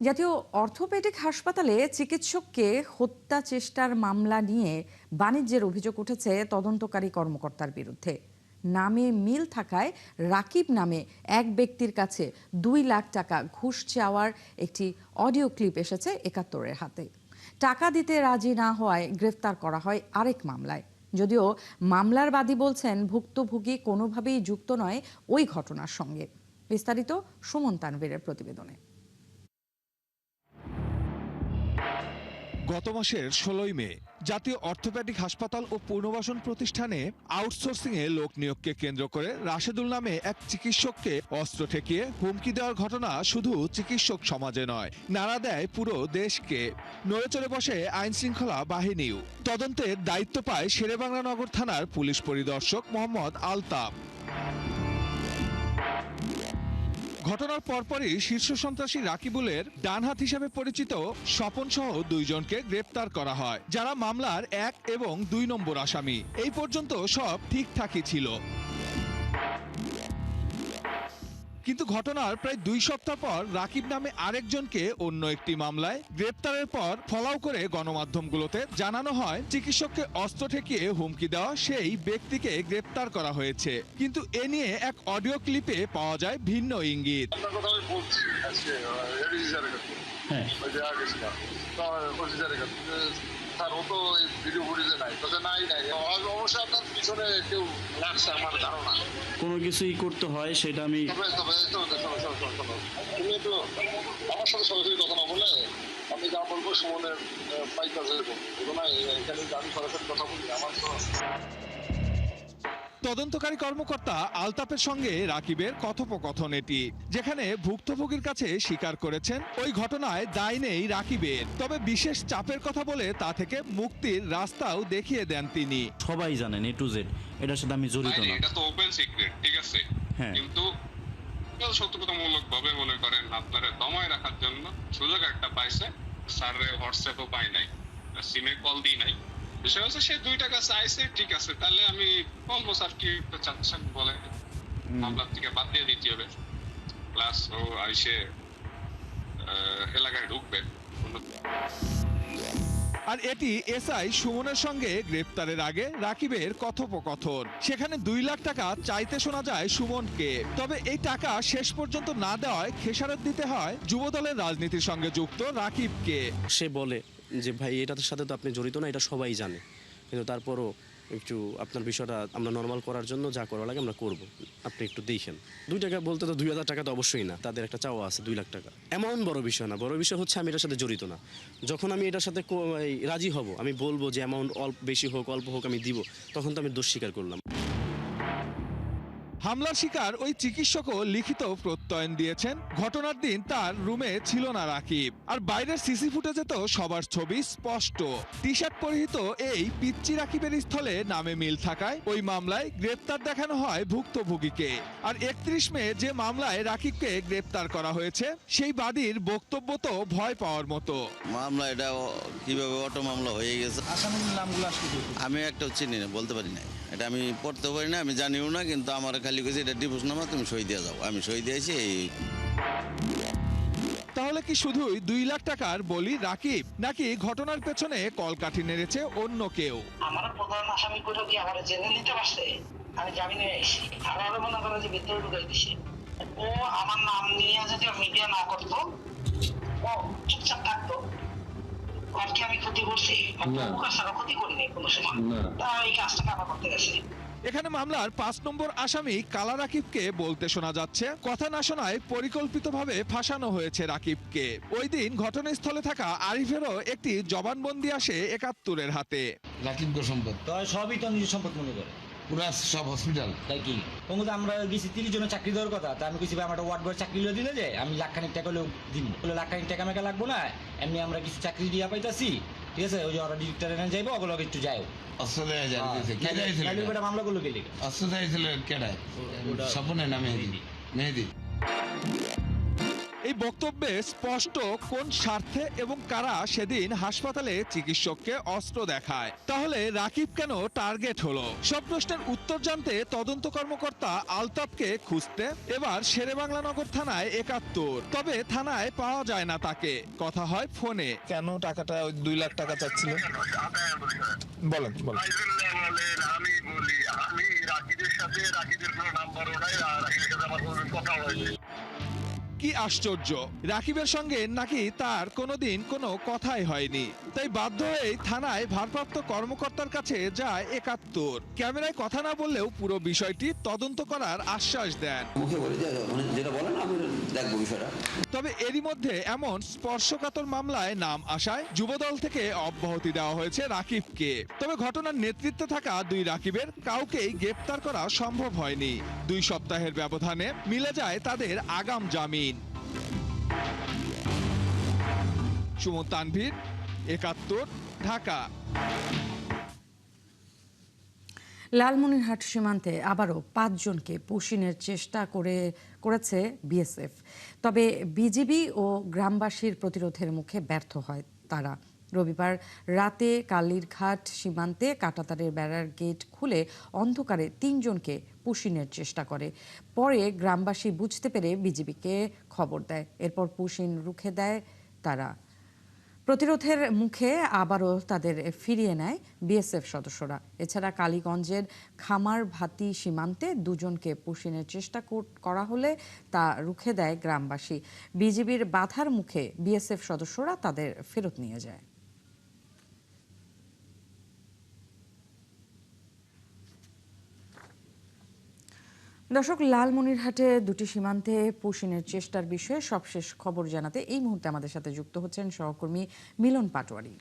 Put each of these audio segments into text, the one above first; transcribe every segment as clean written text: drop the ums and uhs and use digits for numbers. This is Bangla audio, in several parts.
জাতীয় অর্থোপেডিক হাসপাতালে চিকিৎসককে হত্যা চেষ্টার মামলা নিয়ে বাণিজ্যের অভিযোগ উঠেছে তদন্তকারী কর্মকর্তার বিরুদ্ধে। নামে মিল থাকায় রাকিব নামে এক ব্যক্তির কাছে 2 লাখ টাকা ঘুষ চাওয়ার একটি অডিও ক্লিপ এসেছে একাত্তরের হাতে। টাকা দিতে রাজি না হওয়ায় গ্রেফতার করা হয় আরেক মামলায়। যদিও মামলার বাদী বলছেন ভুক্তভোগী কোনোভাবেই যুক্ত নয় ওই ঘটনার সঙ্গে। বিস্তারিত সুমন তানভীরের প্রতিবেদনে। গত মাসের 16 মে জাতীয় অর্থোপেডিক হাসপাতাল ও পুনর্বাসন প্রতিষ্ঠানে আউটসোর্সিংয়ে লোক নিয়োগকে কেন্দ্র করে রাশেদুল নামে এক চিকিৎসককে অস্ত্র ঠেকিয়ে হুমকি দেওয়ার ঘটনা শুধু চিকিৎসক সমাজে নয়, নাড়া দেয় পুরো দেশকে। নড়েচড়ে বসে আইন শৃঙ্খলা বাহিনীও। তদন্তের দায়িত্ব পায় শেরেবাংলা নগর থানার পুলিশ পরিদর্শক মোহাম্মদ আলতাফ। ঘটনার পরপরই শীর্ষ সন্ত্রাসী রাকিবুলের ডানহাত হিসেবে পরিচিত স্বপন সহ 2 জনকে গ্রেপ্তার করা হয়, যারা মামলার 1 এবং 2 নম্বর আসামি। এই পর্যন্ত সব ঠিকঠাকই ছিল, কিন্তু ঘটনার প্রায় 2 সপ্তাহ পর রাকিব নামে আরেকজনকে অন্য একটি মামলায় গ্রেপ্তারের পর ফলাও করে গণমাধ্যমগুলোতে জানানো হয় চিকিৎসককে অস্ত্র ঠেকিয়ে হুমকি দেওয়া সেই ব্যক্তিকে গ্রেপ্তার করা হয়েছে। কিন্তু এ নিয়ে এক অডিও ক্লিপে পাওয়া যায় ভিন্ন ইঙ্গিত। কোনো কিছুই করতে হয় সেটা আমি তুমি একটু আমার সাথে সরাসরি কথা না বলে আমি যা বলবো সুমনের বাইক আছে এখানে আমি সরাসরি কথা বলি আমার তো। তদন্তকারী কর্মকর্তা আলতাফের সঙ্গে রাকিবের কথোপকথন এটি, যেখানে ভুক্তভোগীর কাছে স্বীকার করেছেন ওই ঘটনায় দায় নেই রাকিবের, তবে বিশেষ চাপের কথা বলে তা থেকে মুক্তির রাস্তাও দেখিয়ে দেন তিনি। সবাই জানেন A to Z এটার সাথে আমি জড়িত না। এটা তো ওপেন সিক্রেট, ঠিক আছে, হ্যাঁ, কিন্তু সতর্কতামূলক ভাবে মনে করেন আপনারা দমায় রাখার জন্য সুযোগ একটা পাইছে। স্যারের হোয়াটসঅ্যাপও পাই নাই, সিমে কল দিই নাই। বিষয় হচ্ছে সে 2 টাকা চাইছে, ঠিক আছে, তাহলে আমি বলবো স্যার কি চাচ্ছেন বলে মামলার থেকে বাদ দিয়ে দিতে হবে। প্লাস ও আইসে এলাকায় ঢুকবে। আর এটি এসআই সুমনের সঙ্গে গ্রেপ্তারের আগে রাকিবের কথোপকথন। সেখানে 2 লাখ টাকা চাইতে শোনা যায় সুমনকে, তবে এই টাকা শেষ পর্যন্ত না দেওয়ায় খেসারত দিতে হয় যুবদলের রাজনীতির সঙ্গে যুক্ত রাকিবকে। সে বলে যে ভাই এটার সাথে তো আপনি জড়িত না, এটা সবাই জানে, কিন্তু তারপরও একটু আপনার বিষয়টা আমরা নর্মাল করার জন্য যা করা লাগে আমরা করব, আপনি একটু দেখেন। 2 টাকা বলতে তো 2000 টাকা তো অবশ্যই না, তাদের একটা চাওয়া আছে 2 লাখ টাকা। এমন বড় বিষয় না, বড় বিষয় হচ্ছে আমি এটার সাথে জড়িত না। যখন আমি এটার সাথে রাজি হব, আমি বলবো যে অ্যামাউন্ট বেশি হোক অল্প হোক আমি দিব, তখন তো আমি দোষ স্বীকার করলাম। হামলার শিকার ওই চিকিৎসকও লিখিত প্রত্যয়ন দিয়েছেন ঘটনার দিন তার রুমে ছিল না রাকিব। আর বাইরের সিসি ফুটেজে তো সবার ছবি স্পষ্ট। টি শার্ট পরিহিত এই পিচ্চি রাকিবের স্থলে নামে মিল থাকায় ওই মামলায় গ্রেপ্তার দেখানো হয় ভুক্তভোগীকে। আর 31 মে যে মামলায় রাকিবকে গ্রেপ্তার করা হয়েছে সেই বাদীর বক্তব্য তো ভয় পাওয়ার মতো। মামলা এটা কিভাবে অটো মামলা হয়ে গেছে, আসামির নামগুলো আমি একটাও চিনি না, বলতে পারি না, এটা আমি পড়তেও পারি না, আমি জানিও না, কিন্তু আমার খালি কইছে এটা ডিভোর্সনামা, তুমি সই দিয়ে যাও, আমি সই দিয়েছি। তাহলে কি শুধুই 2 লাখ টাকার বলি রাকিব, নাকি ঘটনার পেছনে কলকাঠি নেড়েছে অন্য কেউ? আমার প্রধান আসামি কোথাও কি আমার জেনে নিতে পারছে, আমি জামিনে আইছি, আমার মনে করে যে ভিতরে ঢুকাই দিছে। ও আমার নাম নিয়ে যদি মিডিয়া না করতো, ও চুপচাপ থাকতো, আর কি আমি ক্ষতি করছি? ক্ষতি করিনি কোনো সময়, তা এই কাজটা আমার করতে গেছে। এখানে মামলার 5 নম্বর আসামি কালা রাকিবকে বলতে শোনা যাচ্ছে কথা না শোনায় পরিকল্পিতভাবে ফাঁসানো হয়েছে রাকিবকে। ওই দিন ঘটনাস্থলে থাকা আরিফেরও একটি জবানবন্দি আসে 71-এর হাতে। রাকিব সম্পদ তো সবই তো নিজের সম্পদ মনে করে, পুরা সব হসপিটাল তাই কি তো আমরা গেছি 30 জনের চাকরি দেওয়ার কথা, তা আমি কিছু আমার ওয়ার্ড বয় চাকরি দিলে যে আমি লাখখানিক টাকা হলেও দিব, বলে লাখখানিক টাকা মেকা লাগবো না, এমনি আমরা কিছু চাকরি দিয়া পাইতাছি, ঠিক আছে, ওই যে ওরা ডিরেক্টর এনে যাইবো, ওগুলো একটু যাই অস্ট্রেলিয়া মামলা করলো গেলে অস্ট্রেলিয়া ছিল কেডায় স্বপনের নামে মেহেদি। এই বক্তব্যে স্পষ্ট কোন স্বার্থে এবং কারা সেদিন হাসপাতালে চিকিৎসককে অস্ত্র দেখায়। তাহলে রাকিব কেন টার্গেট হলো? সব প্রশ্নের উত্তর জানতে তদন্ত কর্মকর্তা আলতাফকে খুঁজতে এবার শেরেবাংলা নগর থানায় ৭১। তবে থানায় পাওয়া যায় না তাকে, কথা হয় ফোনে। কেন টাকাটা 2 লাখ টাকা চাচ্ছিলেন বলেন বলেন। আমি বলি, আমি রাকিবের সাথে, রাকিবের কোনো নাম্বারও নাই, রাকিবের সাথে আমার কোনো কথা হয়নি। কি আশ্চর্য, রাকিবের সঙ্গে নাকি তার কোনোদিন কোনো কথাই হয়নি। তাই বাধ্য হয়ে থানায় ভারপ্রাপ্ত কর্মকর্তার কাছে যায় ৭১। ক্যামেরায় কথা না বললেও পুরো বিষয়টি তদন্ত করার আশ্বাস দেন। তবে এরই মধ্যে এমন স্পর্শকাতর মামলায় নাম আসায় যুবদল থেকে অব্যাহতি দেওয়া হয়েছে রাকিবকে। তবে ঘটনার নেতৃত্বে থাকা 2 রাকিবের কাউকেই গ্রেপ্তার করা সম্ভব হয়নি। 2 সপ্তাহের ব্যবধানে মিলে যায় তাদের আগাম জামিন। সুমন তানভীর, ৭১, ঢাকা। লালমনিরহাট সীমান্তে আবারও 5 জনকে পুশিনের চেষ্টা করেছে বিএসএফ। তবে বিজিবি ও গ্রামবাসীর প্রতিরোধের মুখে ব্যর্থ হয় তারা। রবিবার রাতে কালীরঘাট সীমান্তে কাঁটাতারের বেড়ার গেট খুলে অন্ধকারে 3 জনকে পুশিনের চেষ্টা করে। পরে গ্রামবাসী বুঝতে পেরে বিজিবিকে খবর দেয়। এরপর পুশিন রুখে দেয় তারা। প্রতিরোধের মুখে আবারও তাদের ফিরিয়ে নেয় বিএসএফ সদস্যরা। এছাড়া কালীগঞ্জের খামারভাতি সীমান্তে 2 জনকে পুশিনের চেষ্টা করা হলে তা রুখে দেয় গ্রামবাসী। বিজিবির বাধার মুখে বিএসএফ সদস্যরা তাদের ফেরত নিয়ে যায়। দর্শক, লালমনিরহাটে 2টি সীমান্তে পুশিনের চেষ্টার বিষয়ে সবশেষ খবর জানাতে এই মুহূর্তে আমাদের সাথে যুক্ত হচ্ছেন সহকর্মী মিলন পাটোয়ারি।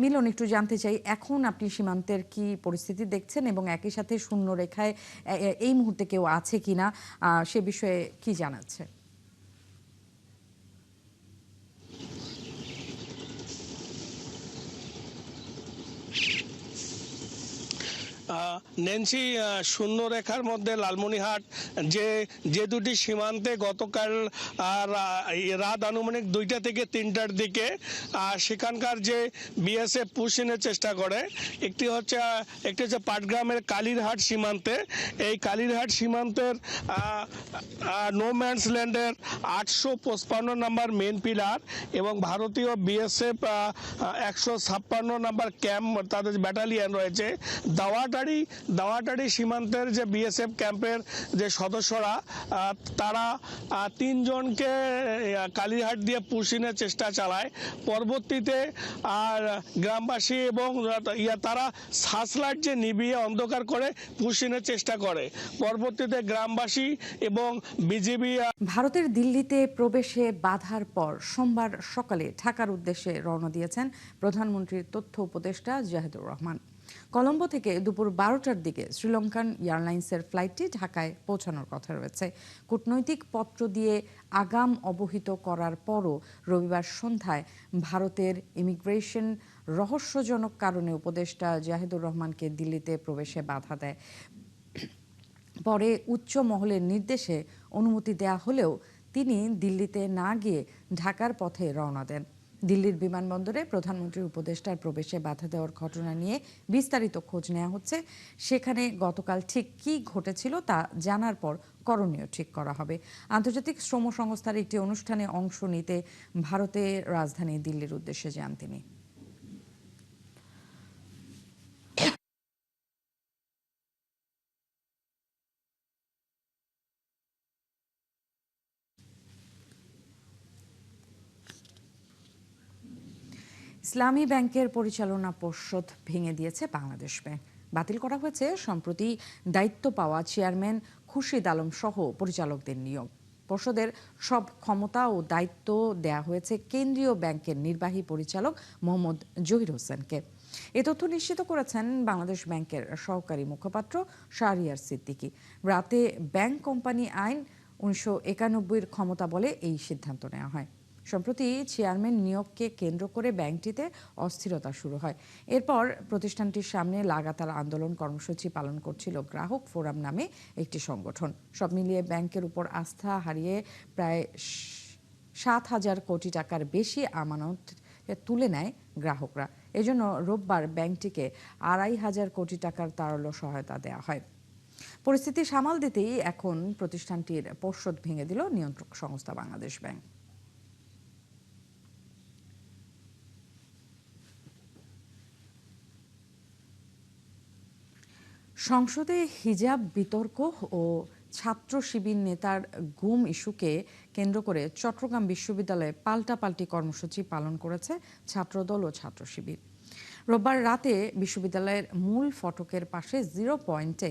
মিলন, একটু জানতে চাই এখন আপনি সীমান্তের কি পরিস্থিতি দেখছেন এবং একই সাথে শূন্য রেখায় এই মুহূর্তে কেউ আছে কিনা সে বিষয়ে কি জানাচ্ছে? নেন্সি, শূন্য রেখার মধ্যে লালমনিরহাট যে 2টি সীমান্তে গতকাল রাত আনুমানিক 2টা থেকে 3টার দিকে সেখানকার যে বিএসএফ পুশিনের চেষ্টা করে, একটি হচ্ছে পাটগ্রামের কালীরহাট সীমান্তে। এই কালীরহাট সীমান্তের নো ম্যানস ল্যান্ডের 855 নম্বর মেন পিলার এবং ভারতীয় বিএসএফ 156 নম্বর ক্যাম্প, তাদের ব্যাটালিয়ন রয়েছে। দাওয়াটারি সীমান্তের যে বিএসএফ ক্যাম্পের যে সদস্যরা তারা 3 জনকে কালীরহাট দিয়ে পুশিনের চেষ্টা চালায়। পরবর্তীতে গ্রামবাসী এবং তারা সার্চলাইট যে নিভিয়ে অন্ধকার করে পুশিনের চেষ্টা করে। পরবর্তীতে গ্রামবাসী এবং বিজিবি ভারতের দিল্লিতে প্রবেশে বাধার পর সোমবার সকালে ঢাকার উদ্দেশ্যে রওনা দিয়েছেন প্রধানমন্ত্রীর তথ্য উপদেষ্টা জাহিদুর রহমান। কলম্বো থেকে দুপুর 12টার দিকে শ্রীলঙ্কান এয়ারলাইন্সের ফ্লাইটটি ঢাকায় পৌঁছানোর কথা রয়েছে। কূটনৈতিক পত্র দিয়ে আগাম অবহিত করার পরও রবিবার সন্ধ্যায় ভারতের ইমিগ্রেশন রহস্যজনক কারণে উপদেষ্টা জাহিদুর রহমানকে দিল্লিতে প্রবেশে বাধা দেয়। পরে উচ্চ মহলের নির্দেশে অনুমতি দেয়া হলেও তিনি দিল্লিতে না গিয়ে ঢাকার পথে রওনা দেন। দিল্লির বিমানবন্দরে প্রধানমন্ত্রীর উপদেষ্টার প্রবেশে বাধা দেওয়ার ঘটনা নিয়ে বিস্তারিত খোঁজ নেওয়া হচ্ছে। সেখানে গতকাল ঠিক কী ঘটেছিল তা জানার পর করণীয় ঠিক করা হবে। আন্তর্জাতিক শ্রম সংস্থার একটি অনুষ্ঠানে অংশ নিতে ভারতের রাজধানী দিল্লির উদ্দেশ্যে যান তিনি। ইসলামী ব্যাংকের পরিচালনা পর্ষদ ভেঙে দিয়েছে বাংলাদেশ ব্যাংক। বাতিল করা হয়েছে সম্প্রতি দায়িত্ব পাওয়া চেয়ারম্যান খুরশিদ আলম সহ পরিচালকদের নিয়োগ। পর্ষদের সব ক্ষমতা ও দায়িত্ব দেয়া হয়েছে কেন্দ্রীয় ব্যাংকের নির্বাহী পরিচালক মোহাম্মদ জহির হোসেনকে। এ তথ্য নিশ্চিত করেছেন বাংলাদেশ ব্যাংকের সহকারী মুখপাত্র শাহরিয়ার সিদ্দিকী। রাতে ব্যাংক কোম্পানি আইন 1991-এর ক্ষমতা বলে এই সিদ্ধান্ত নেওয়া হয়। সম্প্রতি চেয়ারম্যান নিয়োগকে কেন্দ্র করে ব্যাংকটিতে অস্থিরতা শুরু হয়। এরপর প্রতিষ্ঠানটির সামনে লাগাতার আন্দোলন কর্মসূচি পালন করছিল গ্রাহক ফোরাম নামে একটি সংগঠন। সব মিলিয়ে ব্যাংকের উপর আস্থা হারিয়ে প্রায় 7,000 কোটি টাকার বেশি আমানত তুলে নেয় গ্রাহকরা। এজন্য রোববার ব্যাংকটিকে 2,500 কোটি টাকার তারল্য সহায়তা দেওয়া হয়। পরিস্থিতি সামাল দিতেই এখন প্রতিষ্ঠানটির পর্ষদ ভেঙে দিল নিয়ন্ত্রক সংস্থা বাংলাদেশ ব্যাংক। সংসদে হিজাব বিতর্ক ও ছাত্র শিবির নেতার গুম ইস্যুকে কেন্দ্র করে চট্টগ্রাম বিশ্ববিদ্যালয়ে পাল্টাপাল্টি কর্মসূচি পালন করেছে ছাত্রদল ও ছাত্র শিবির। রোববার রাতে বিশ্ববিদ্যালয়ের মূল ফটকের পাশে 0 পয়েন্টে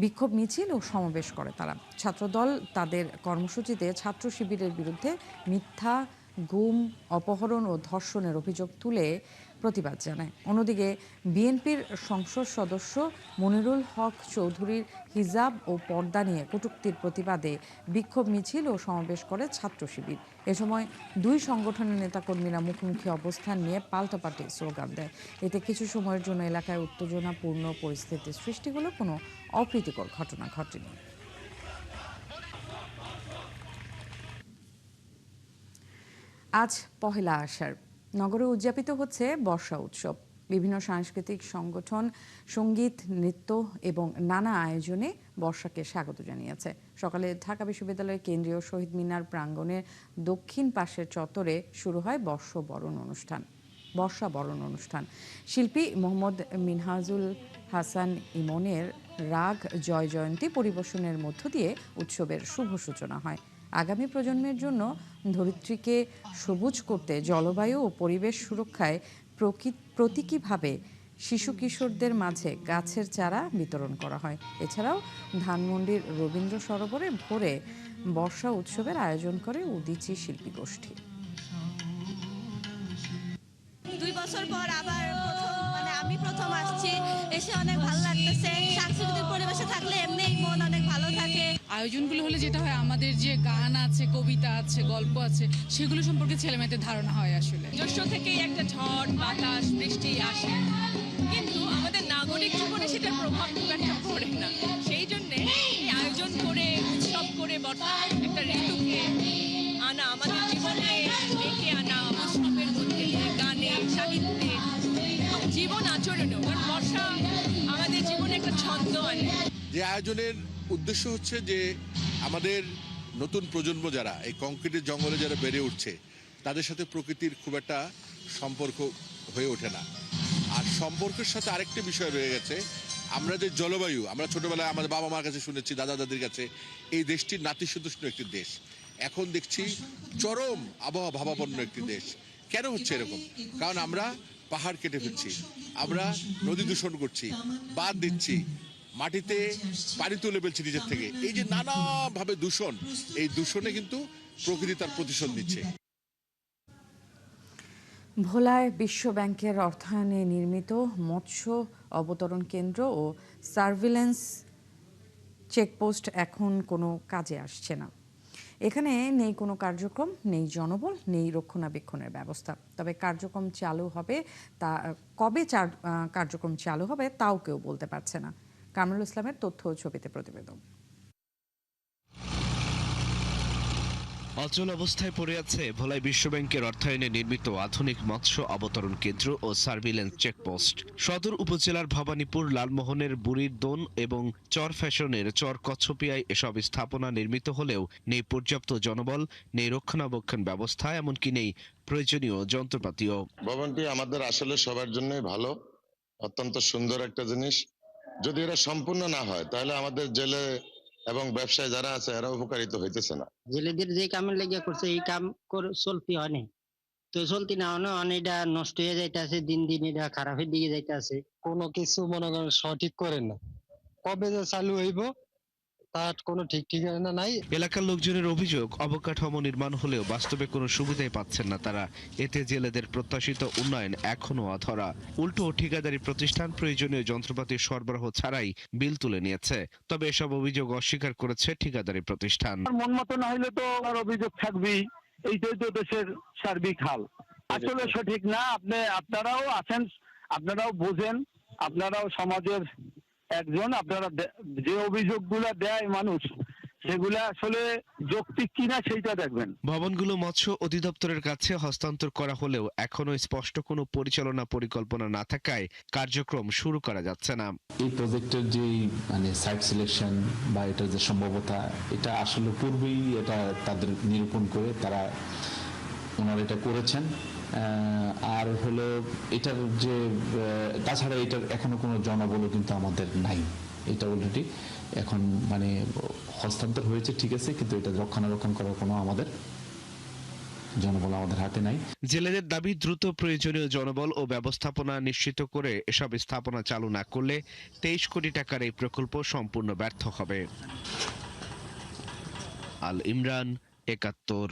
বিক্ষোভ মিছিল ও সমাবেশ করে তারা। ছাত্রদল তাদের কর্মসূচিতে ছাত্র শিবিরের বিরুদ্ধে মিথ্যা, গুম, অপহরণ ও ধর্ষণের অভিযোগ তুলে প্রতিবাদ জানায়। অন্যদিকে বিএনপির সংসদ সদস্য মনিরুল হক চৌধুরীর হিজাব ও পর্দা নিয়ে কটূক্তির প্রতিবাদে বিক্ষোভ মিছিল ও সমাবেশ করে ছাত্র শিবির। এ সময় দুই সংগঠনের নেতাকর্মীরা মুখোমুখি অবস্থান নিয়ে পাল্টাপাল্টি স্লোগান দেয়। এতে কিছু সময়ের জন্য এলাকায় উত্তেজনাপূর্ণ পরিস্থিতির সৃষ্টি হলেও কোনো অপ্রীতিকর ঘটনা ঘটেনি। আজ পহেলা আষাঢ়। নগরে উদযাপিত হচ্ছে বর্ষা উৎসব। বিভিন্ন সাংস্কৃতিক সংগঠন সঙ্গীত, নৃত্য এবং নানা আয়োজনে বর্ষাকে স্বাগত জানিয়েছে। সকালে ঢাকা বিশ্ববিদ্যালয়ের কেন্দ্রীয় শহীদ মিনার প্রাঙ্গণের দক্ষিণ পাশের চত্বরে শুরু হয় বর্ষা বরণ অনুষ্ঠান। শিল্পী মোহাম্মদ মিনহাজুল হাসান ইমনের রাগ জয় জয়ন্তী পরিবেশনের মধ্য দিয়ে উৎসবের শুভ সূচনা হয়। আগামী প্রজন্মের জন্য ধরিত্রীকে সবুজ করতে জলবায়ু ও পরিবেশ সুরক্ষায় প্রতীকীভাবে শিশু কিশোরদের মাঝে গাছের চারা বিতরণ করা হয়। এছাড়াও ধানমন্ডির রবীন্দ্র সরোবরে ভোরে বর্ষা উৎসবের আয়োজন করে উদীচী শিল্পী গোষ্ঠী। 2 বছর পর আবার আমি প্রথম আসছি, এসে অনেক ভালো লাগতেছে। সাংস্কৃতিক পরিবেশে থাকলে এমনি মন অনেক ভালো থাকে। আয়োজনগুলো হলে যেটা হয়, আমাদের যে গান আছে, কবিতা আছে, গল্প আছে, সেগুলো সম্পর্কে ছেলেমেয়েদের ধারণা হয়। আসলে জ্যৈষ্ঠ থেকেই একটা ঝড়, বাতাস, বৃষ্টি আসে, কিন্তু আমাদের নাগরিক জীবনে সেটার প্রভাব খুব একটা পড়ে না। সেই জন্যে আয়োজন করে, উৎসব করে একটা ঋতুকে আনা, আমাদের জীবনে ডেকে আনা, উৎসবের মধ্যে গানে, সাহিত্যে, জীবন আচরণে, বর্ষা আমাদের জীবনে একটা ছন্দ আনে। যে আয়োজনের উদ্দেশ্য হচ্ছে যে আমাদের নতুন প্রজন্ম যারা এই কংক্রিটের জঙ্গলে যারা বেড়ে উঠছে, তাদের সাথে প্রকৃতির খুব একটা সম্পর্ক হয়ে ওঠে না। আর সম্পর্কের সাথে আরেকটা বিষয় রয়ে গেছে, আমরা যে জলবায়ু, আমরা ছোটবেলায় আমাদের বাবা মার কাছে শুনেছি, দাদা দাদির কাছে, এই দেশটি নাতিশীতোষ্ণ একটি দেশ। এখন দেখছি চরম আবহাওয়া ভাবাপন্ন একটি দেশ। কেন হচ্ছে এরকম? কারণ আমরা পাহাড় কেটে ফেলছি, আমরা নদী দূষণ করছি, বাঁধ দিচ্ছি, মাটিতে পানি তুলে ফেলছি নিজের থেকে। এই যে নানাভাবে দূষণ, এই দূষণে কিন্তু প্রকৃতি তার প্রতিশোধ নিচ্ছে। ভোলায় বিশ্ব ব্যাংকের অর্থায়নে নির্মিত মৎস্য অবতরণ কেন্দ্র ও সার্ভিলেন্স চেকপোস্ট এখন কোনো কাজে আসছে না। এখানে নেই কোনো কার্যক্রম, নেই জনবল, নেই রক্ষণাবেক্ষণের ব্যবস্থা। তবে কার্যক্রম চালু হবে কবে কার্যক্রম চালু হবে তাও কেউ বলতে পারছে না। কামরুল ইসলামের তথ্য ও ছবিতে প্রতিবেদন। অচল অবস্থায় পড়ে আছে ভোলায় বিশ্ব ব্যাংকের অর্থায়নে নির্মিত আধুনিক মৎস্য অবতরণ কেন্দ্র ও সার্ভিলেন্স চেকপোস্ট। সদর উপজেলার ভবানীপুর, লালমোহনের বুড়ির দোন এবং চর ফ্যাশনের চর কচ্ছপিয়ায় এসব স্থাপনা নির্মিত হলেও নেই পর্যাপ্ত জনবল, নেই রক্ষণাবেক্ষণ ব্যবস্থা, এমনকি নেই প্রয়োজনীয় যন্ত্রপাতিও। ভবনটি আমাদের আসলে সবার জন্যই ভালো, অত্যন্ত সুন্দর একটা জিনিস। যদি এটা সম্পূর্ণ না হয় তাহলে আমাদের জেলে এবং ব্যবসায় যারা আছে এরা উপকারিত হইতেছে না। জেলেদের যে কামের লেগে করছে এই কাম চলতে হয় না, তো চলতি না হলে অনেকটা নষ্ট হয়ে যাইতেছে, দিন দিন এটা খারাপের দিকে যাইতেছে। কোনো কিছু মনে করেন সঠিক করে না, কবে যে চালু হইব তার কোনো ঠিক ঠিকানা নাই। এলাকার লোকজনের অভিযোগ, অবকাঠামো নির্মাণ হলেও বাস্তবে কোনো সুবিধাই পাচ্ছেন না তারা। এতে জেলেদের প্রত্যাশিত উন্নয়ন এখনো অধরা। উল্টো ঠিকাদারি প্রতিষ্ঠান প্রয়োজনীয় যন্ত্রপাতি সরবরাহ ছাড়াই বিল তুলে নিয়েছে। তবে এসব অভিযোগ অস্বীকার করেছে ঠিকাদারি প্রতিষ্ঠান। মন মতো না হইলে তো আর অভিযোগ থাকবেই, এইটাই তো দেশের সার্বিক হাল। আসলে সঠিক না। আপনারাও আছেন, আপনারাও বোঝেন, আপনারাও সমাজের একজন, আপনারা যে অভিযোগগুলা দেয় মানুষ সেগুলা আসলে যৌক্তিক কিনা সেইটা দেখবেন। ভবনগুলো মৎস্য অধিদপ্তরের কাছে হস্তান্তর করা হলেও এখনো স্পষ্ট কোনো পরিচালনা পরিকল্পনা না থাকায় কার্যক্রম শুরু করা যাচ্ছে না। এই প্রজেক্টের যে মানে সাইট সিলেকশন বা এটার যে সম্ভাব্যতা, এটা আসলে পূর্বেই এটা তাদের নিরূপণ করে ওনারা এটা করেছেন। আর হলো এটার যে তাছাড়া এটার এখনো কোনো জনবলও কিন্তু আমাদের নাই। এটা অলরেডি এখন মানে হস্তান্তর হয়েছে ঠিক আছে, কিন্তু এটা রক্ষণাবেক্ষণ করার কোনো আমাদের জনবল আমাদের হাতে নাই। জেলেদের দাবি দ্রুত প্রয়োজনীয় জনবল ও ব্যবস্থাপনা নিশ্চিত করে এসব স্থাপনা চালু না করলে 23 কোটি টাকার এই প্রকল্প সম্পূর্ণ ব্যর্থ হবে। আল ইমরান, ৭১।